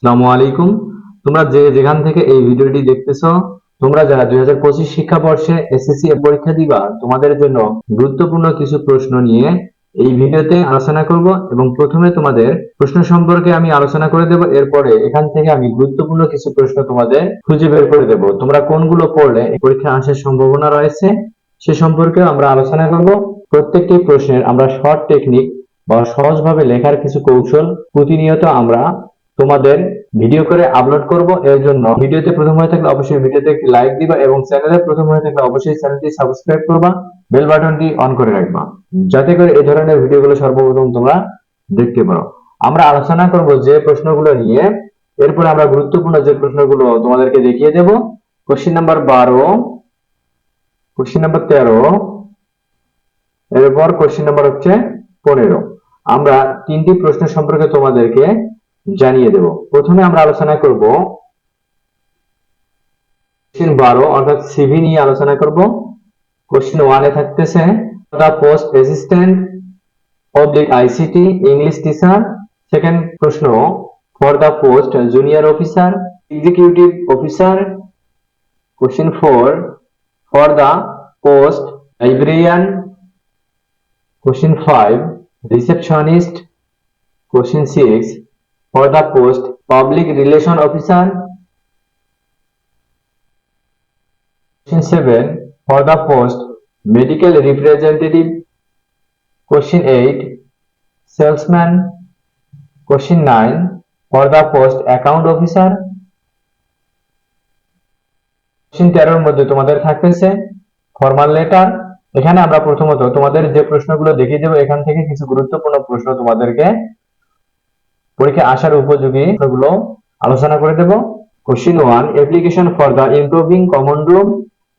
আসসালামু আলাইকুম। তোমরা যে যেখান থেকে এই ভিডিওটি দেখতেছো, তোমরা যারা 2025 শিক্ষাবর্ষে এসএসসি পরীক্ষা দিবা, তোমাদের জন্য গুরুত্বপূর্ণ কিছু প্রশ্ন নিয়ে এই ভিডিওতে আলোচনা করব। এবং প্রথমে তোমাদের প্রশ্ন সম্পর্কে আমি আলোচনা করে দেব, এরপরে এখান থেকে আমি গুরুত্বপূর্ণ কিছু প্রশ্ন তোমাদের খুঁজে বের করে দেব। তোমরা কোনগুলো পড়লে এই পরীক্ষা আসার সম্ভাবনা রয়েছে সে সম্পর্কে আমরা আলোচনা করব। প্রত্যেকটি প্রশ্নের আমরা শর্ট টেকনিক বা সহজভাবে লেখার কিছু কৌশল প্রতিনিয়ত আমরা তোমাদের ভিডিও করে আপলোড করব। এর জন্য ভিডিওতে প্রথম হয়ে থাকলে অবশ্যই ভিডিওতে একটি লাইক দিবা এবং চ্যানেলে প্রথম হয়ে থাকলে অবশ্যই চ্যানেলটি সাবস্ক্রাইব করবা, বেল বাটনটি অন করে রাখবা, যাতে করে এই ধরনের ভিডিওগুলো সর্বপ্রথম তোমরা দেখতে পারো। আমরা আলোচনা করব যে প্রশ্নগুলো নিয়ে, এরপর আমরা গুরুত্বপূর্ণ যে প্রশ্নগুলো তোমাদেরকে দেখিয়ে দেব। কোশ্চেন নাম্বার 12, কোশ্চেন নাম্বার 13, এরপর কোশ্চেন নাম্বার হচ্ছে 15। আমরা তিনটি প্রশ্ন সম্পর্কে তোমাদেরকে জানিয়ে দেব। প্রথমে আমরা আলোচনা করব কোশ্চেন 12 অর্থাৎ সিভি নিয়ে আলোচনা করব। কোশ্চেন 1 এ থাকতেছে দা পোস্ট অ্যাসিস্ট্যান্ট অবলিক আইসিটি ইংলিশ টিচার। সেকেন্ড প্রশ্ন for the post junior officer executive officer. Question 4 for the post librarian. Question 5 receptionist. Question 6 for the post public relation officer. Question 7 for the post medical representative. Question 8 salesman. Question 9 for the post account officer. Question 13 এর মধ্যে তোমাদের থাকতেছে formal letter. এখানে আমরা প্রথমত তোমাদের যে প্রশ্নগুলো দেখিয়ে দেব, এখান থেকে কিছু গুরুত্বপূর্ণ প্রশ্ন তোমাদেরকে পরীক্ষা আসার উপযোগী প্রশ্নগুলো আলোচনা করে দেব। Question 1 application for the improving common room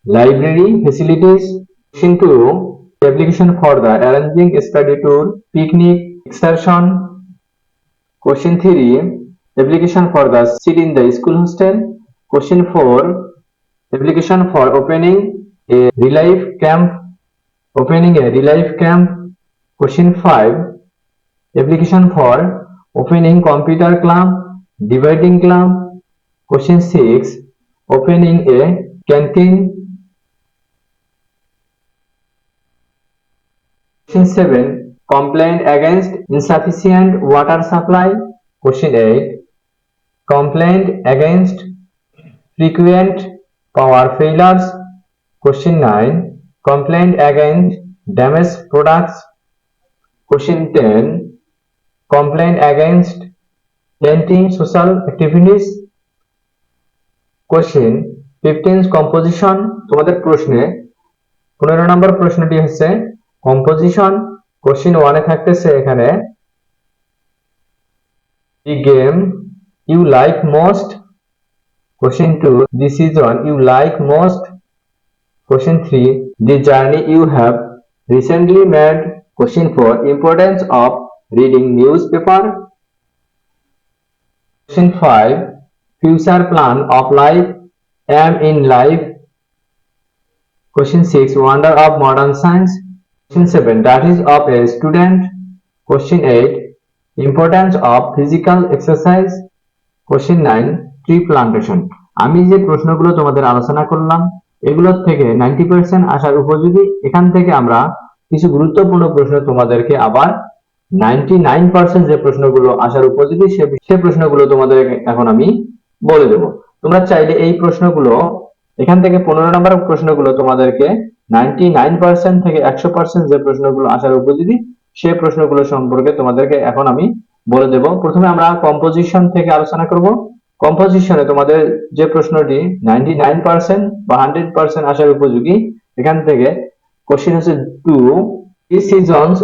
library facilities. Question 2 application for the arranging study tour picnic excursion. Question 3 application for the seat in the school hostel. Question 4 application for opening a relief camp. Question 5 application for opening computer club, dividing club. Question 6 opening a canteen. Question 7 complaint against insufficient water supply. Question 8 complaint against frequent power failures. Question 9 complaint against damaged products. Question 10 complaint against anti-social activities. Question 15 composition. তোমাদের প্রশ্নে 15 নম্বর প্রশ্নটি হচ্ছে composition. Question 1 এ থাকতেছে এখানে the game you like most. Question 2 the season you like most. Question 3 the journey you have recently made. Question 4 importance of reading newspaper. Question 5 future plan of life, aim in life. Question 6 wonder of modern science. Question 7 duties of a student. Question 8 importance of physical exercise. Question 9 tree plantation. আমি যে প্রশ্নগুলো তোমাদের আলোচনা করলাম এগুলোর থেকে 90% আসার উপযোগী। এখান থেকে আমরা কিছু গুরুত্বপূর্ণ প্রশ্ন তোমাদেরকে আবার 99% যে প্রশ্নগুলো আসার উপযোগী সে প্রশ্নগুলো তোমাদের এখন আমি বলে দেব। তোমরা চাইলে এই প্রশ্নগুলো এখান থেকে 15 নম্বর প্রশ্নগুলো তোমাদেরকে 99% থেকে 100% যে প্রশ্নগুলো আসার উপযোগী সে প্রশ্নগুলো সম্পর্কে তোমাদেরকে এখন আমি বলে দেব। প্রথমে আমরা কম্পোজিশন থেকে আলোচনা করব। কম্পোজিশনে তোমাদের যে প্রশ্নটি 99% বা 100% আসার উপযোগী, এখান থেকে কোশ্চেন হচ্ছে 2 which seasons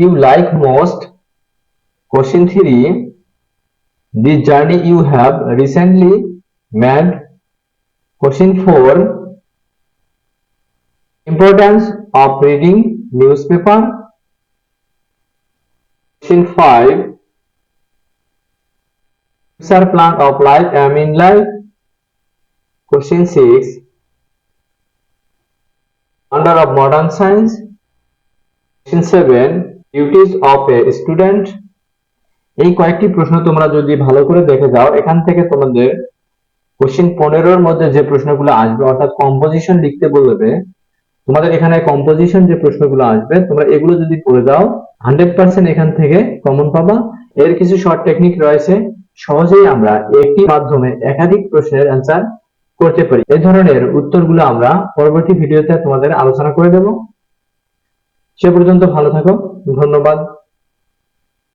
you like most. Question 3 the journey you have recently made. Question 4 importance of reading newspaper. Question 5 future plan of life, aim in life. Question 6 wonder of modern science. Question 7 duties of a student. এই কয়েকটি প্রশ্ন তোমরা যদি ভালো করে দেখে যাও, এখান থেকে তোমাদের কোশ্চেন 15-র মধ্যে যে প্রশ্নগুলো আসবে, অর্থাৎ কম্পোজিশন লিখতে বলবে, তোমাদের এখানে কম্পোজিশন যে প্রশ্নগুলো আসবে তোমরা এগুলো যদি পড়ে যাও 100% এখান থেকে কমন পাবা। এর কিছু শর্ট টেকনিক রয়েছে, সহজেই আমরা একটি মাধ্যমে একাধিক প্রশ্নের অ্যান্সার করতে পারি। এই ধরনের উত্তরগুলো আমরা পরবর্তী ভিডিওতে তোমাদের আলোচনা করে দেব। সে পর্যন্ত ভালো থাকো, ধন্যবাদ।